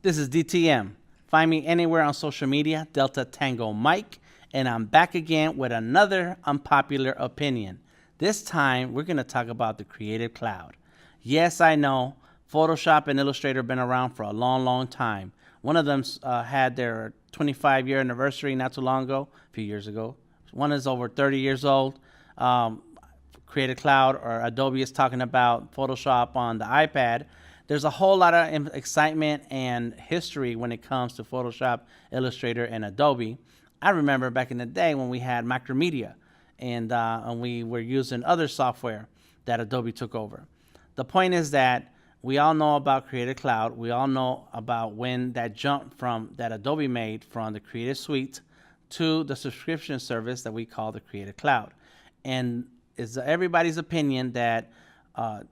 This is DTM. Find me anywhere on social media, Delta Tango Mike, and I'm back again with another unpopular opinion. This time, we're going to talk about the Creative Cloud. Yes, I know, Photoshop and Illustrator have been around for a long, long time. One of them had their 25-year anniversary not too long ago, a few years ago. One is over 30 years old. Creative Cloud, or Adobe, is talking about Photoshop on the iPad. There's a whole lot of excitement and history when it comes to Photoshop, Illustrator, and Adobe. I remember back in the day when we had Macromedia and we were using other software that Adobe took over. The point is that we all know about Creative Cloud. We all know about when that jump from that Adobe made from the Creative Suite to the subscription service that we call the Creative Cloud. And it's everybody's opinion that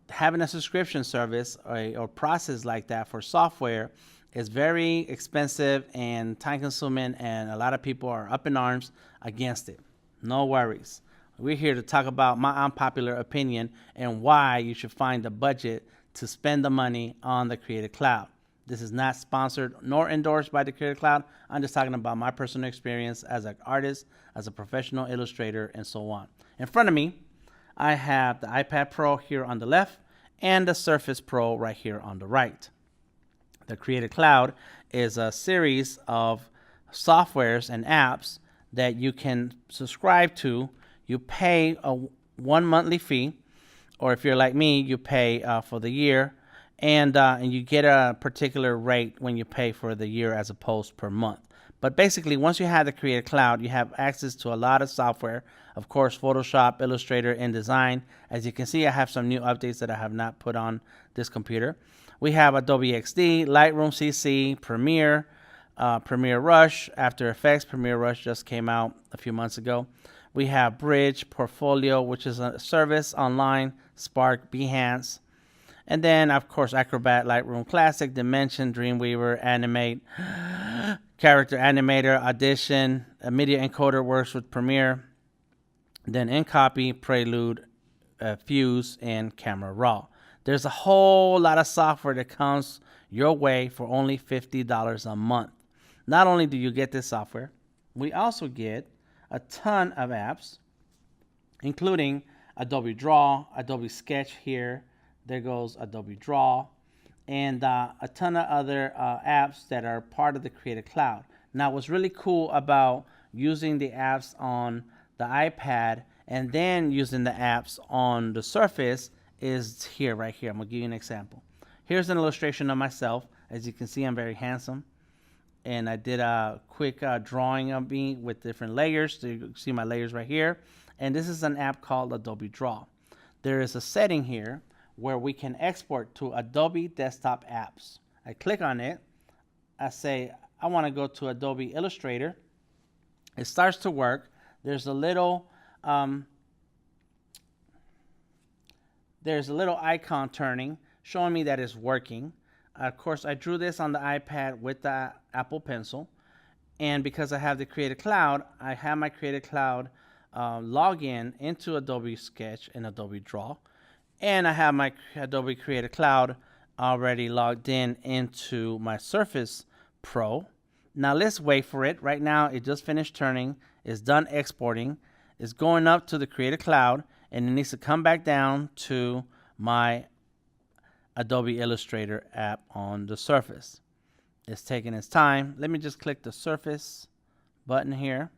having a subscription service or process like that for software is very expensive and time consuming, and a lot of people are up in arms against it. No worries. We're here to talk about my unpopular opinion and why you should find the budget to spend the money on the Creative Cloud. This is not sponsored nor endorsed by the Creative Cloud. I'm just talking about my personal experience as an artist, as a professional illustrator, and so on. In front of me, I have the iPad Pro here on the left and the Surface Pro right here on the right. The Creative Cloud is a series of softwares and apps that you can subscribe to. You pay one monthly fee, or if you're like me, you pay for the year, and you get a particular rate when you pay for the year as opposed per month. But basically, once you have the Creative Cloud, you have access to a lot of software. Of course, Photoshop, Illustrator, InDesign. As you can see, I have some new updates that I have not put on this computer. We have Adobe XD, Lightroom CC, Premiere, Premiere Rush, After Effects. Premiere Rush just came out a few months ago. We have Bridge, Portfolio, which is a service online, Spark, Behance. And then, of course, Acrobat, Lightroom Classic, Dimension, Dreamweaver, Animate, Character Animator, Audition, a Media Encoder works with Premiere, then InCopy, Prelude, Fuse, and Camera Raw. There's a whole lot of software that comes your way for only $50 a month. Not only do you get this software, we also get a ton of apps, including Adobe Draw, Adobe Sketch here. There goes Adobe Draw, and a ton of other apps that are part of the Creative Cloud. Now, what's really cool about using the apps on the iPad and then using the apps on the Surface is here, right here. I'm going to give you an example. Here's an illustration of myself. As you can see, I'm very handsome. And I did a quick drawing of me with different layers. So you can see my layers right here. And this is an app called Adobe Draw. There is a setting here where we can export to Adobe desktop apps. I click on it. I say, I want to go to Adobe Illustrator. It starts to work. There's a little icon turning, showing me that it's working. Of course, I drew this on the iPad with the Apple Pencil. And because I have the Creative Cloud, I have my Creative Cloud login into Adobe Sketch and Adobe Draw. And I have my Adobe Creative Cloud already logged in into my Surface Pro. Now let's wait for it. Right now, it just finished turning. It's done exporting. It's going up to the Creative Cloud, and it needs to come back down to my Adobe Illustrator app on the Surface. It's taking its time. Let me just click the Surface button here.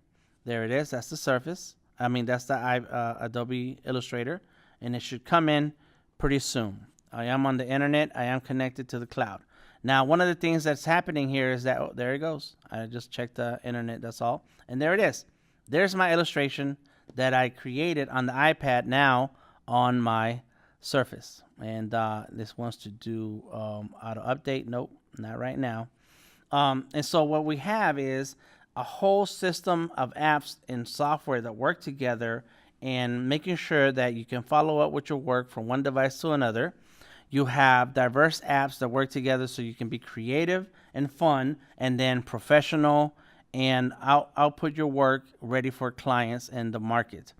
There it is. That's the Surface. That's the Adobe Illustrator. And it should come in pretty soon. I am on the internet. I am connected to the cloud. Now, one of the things that's happening here is that, oh, there it goes. I just checked the internet, that's all. And there it is. There's my illustration that I created on the iPad now on my Surface. And this wants to do auto update. Nope, not right now. And so what we have is a whole system of apps and software that work together and making sure that you can follow up with your work from one device to another. You have diverse apps that work together so you can be creative and fun, and then professional, and output your work ready for clients and the market.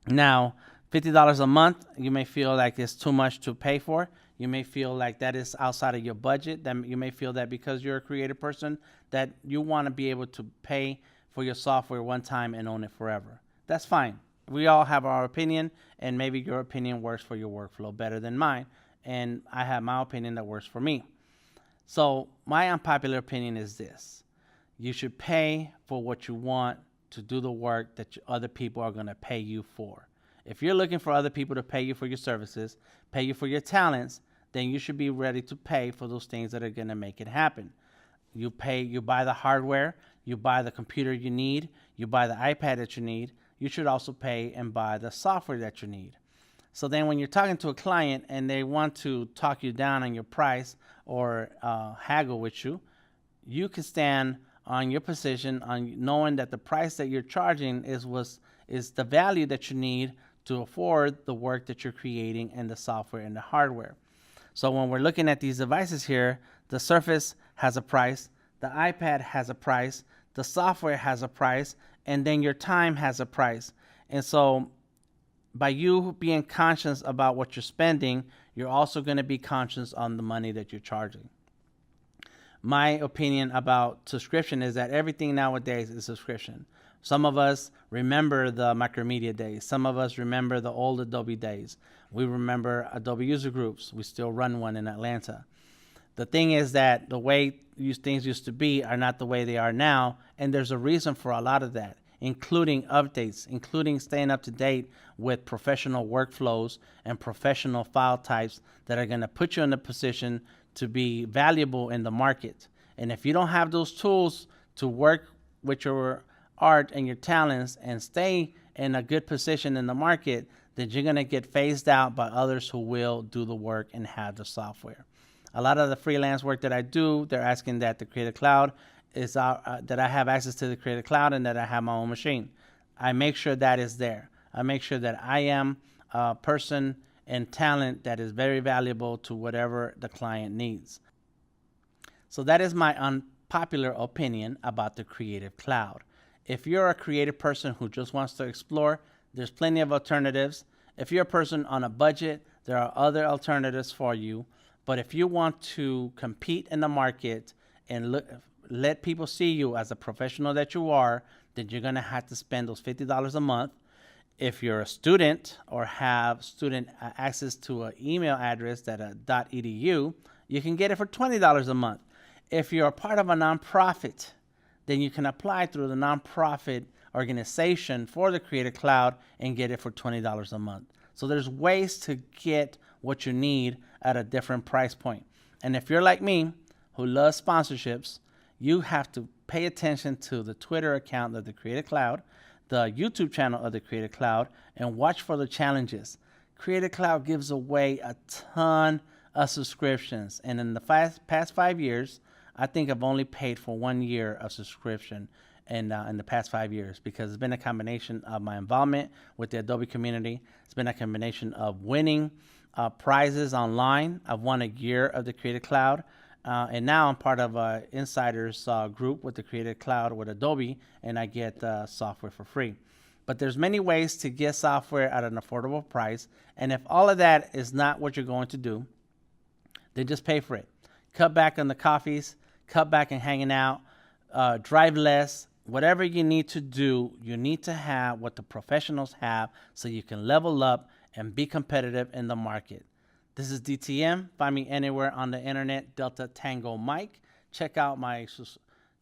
Now, $50 a month, you may feel like it's too much to pay for. You may feel like that is outside of your budget. That you may feel that because you're a creative person that you want to be able to pay for your software one time and own it forever. That's fine. We all have our opinion, and maybe your opinion works for your workflow better than mine. And I have my opinion that works for me. So my unpopular opinion is this. You should pay for what you want to do the work that other people are going to pay you for. If you're looking for other people to pay you for your services, pay you for your talents, then you should be ready to pay for those things that are going to make it happen. You buy the hardware, you buy the computer you need, you buy the iPad that you need. You should also pay and buy the software that you need. So then when you're talking to a client and they want to talk you down on your price or haggle with you, you can stand on your position on knowing that the price that you're charging is the value that you need to afford the work that you're creating and the software and the hardware. So when we're looking at these devices here, the Surface has a price, the iPad has a price, the software has a price, and then your time has a price. And so by you being conscious about what you're spending, you're also going to be conscious on the money that you're charging. My opinion about subscription is that everything nowadays is subscription. Some of us remember the Macromedia days. Some of us remember the old Adobe days. We remember Adobe user groups. We still run one in Atlanta. The thing is that the way things used to be are not the way they are now, and there's a reason for a lot of that, including updates, including staying up to date with professional workflows and professional file types that are going to put you in a position to be valuable in the market. And if you don't have those tools to work with your art and your talents and stay in a good position in the market, then you're going to get phased out by others who will do the work and have the software. A lot of the freelance work that I do, they're asking that the Creative Cloud is that I have access to the Creative Cloud and that I have my own machine. I make sure that is there. I make sure that I am a person and talent that is very valuable to whatever the client needs. So that is my unpopular opinion about the Creative Cloud. If you're a creative person who just wants to explore, there's plenty of alternatives. If you're a person on a budget, there are other alternatives for you. But if you want to compete in the market and let people see you as a professional that you are, then you're going to have to spend those $50 a month. If you're a student or have student access to an email address that .edu, you can get it for $20 a month. If you're a part of a nonprofit, then you can apply through the nonprofit organization for the Creative Cloud and get it for $20 a month. So there's ways to get what you need at a different price point. And if you're like me, who loves sponsorships, you have to pay attention to the Twitter account of the Creative Cloud, the YouTube channel of the Creative Cloud, and watch for the challenges. Creative Cloud gives away a ton of subscriptions. And in the past 5 years, I think I've only paid for 1 year of subscription in the past 5 years, because it's been a combination of my involvement with the Adobe community. It's been a combination of winning prizes online. I've won a year of the Creative Cloud. And now I'm part of an insiders group with the Creative Cloud with Adobe, and I get software for free. But there's many ways to get software at an affordable price. And if all of that is not what you're going to do, then just pay for it. Cut back on the coffees, cut back on hanging out, drive less. Whatever you need to do, you need to have what the professionals have so you can level up and be competitive in the market. This is DTM. Find me anywhere on the internet, Delta Tango Mike. Check out my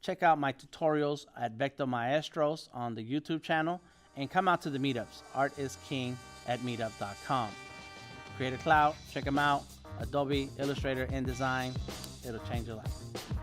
tutorials at Vector Maestros on the YouTube channel, and come out to the meetups. Art is King at meetup.com. Creative Cloud, check them out. Adobe, Illustrator, InDesign. It'll change your life.